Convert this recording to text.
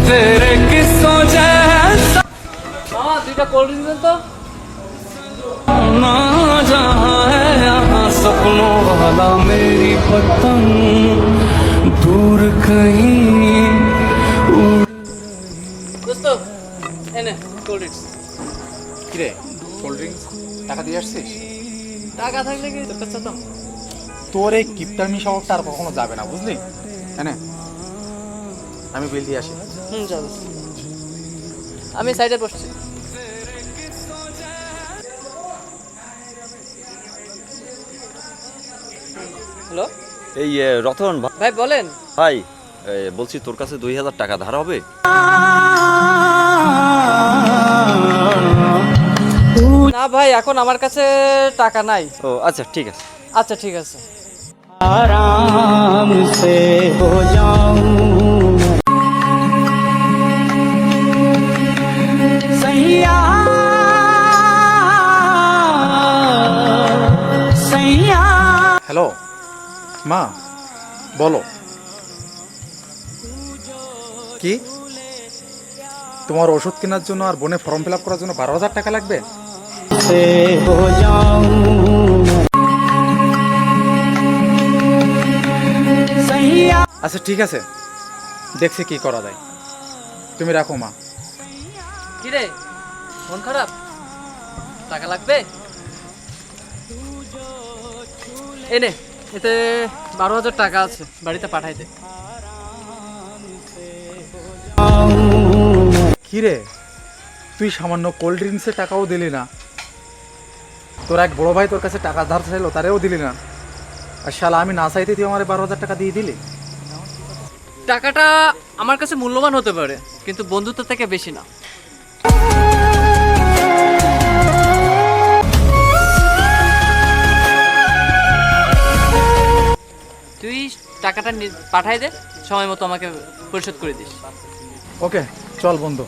तेरे किस्सों जैसा মামা দুইটা কোল্ড ড্রিঙ্কস দেন তো। ना जहाँ है यहाँ सपनों वाला मेरी पतंग दूर कहीं দোস্ত এনে কোল্ড ড্রিঙ্কস। কিরে কোল্ড ড্রিঙ্কস টাকা দিয়ে আসছিস? টাকা থাকলে কি তোর কাছে তো? তোর এই কিপটামি শহরটা আর কখনো যাবে না, বুঝলি? হ্যাঁ, আমি বিল দিয়ে আসি। চল আমি সাইডে বসছি। হ্যালো এই রতন ভাই বলেন। ভাই, বলছি তোর কাছে 2000 টাকা ধার হবে? না ভাই এখন আমার কাছে টাকা নাই। ও আচ্ছা ঠিক আছে। আচ্ছা ঠিক আছে। आराम से हो जाऊं सैया सैया। হ্যালো মা, বলো কি তোমার ওষুধ কেনার জন্য আর বোনে ফর্ম ফিল আপ করার জন্য 12,000 টাকা লাগবে? से हो जाऊं सैया। আচ্ছা ঠিক আছে, দেখছি কি করা যায়। তুমি রাখো মা। কি রে মন খারাপ? টাকা লাগবে? এনে এতে 12,000 টাকা আছে, বাড়িতে পাঠাই দে। কি রে, তুই সামান্য কোল্ড ড্রিঙ্কসের টাকাও দিলি না, তোর এক বড় ভাই তোর কাছে টাকা ধার চাইলো তারেও দিলি না, আর শালা আমি না চাইতে তুই আমার 12,000 টাকা দিয়ে দিলি। টাকাটা আমার কাছে মূল্যবান হতে পারে কিন্তু বন্ধুত্ব থেকে বেশি না। তুই টাকাটা পাঠাই দে, সময় মতো আমাকে পরিশোধ করে দিস। ওকে চল বন্ধু।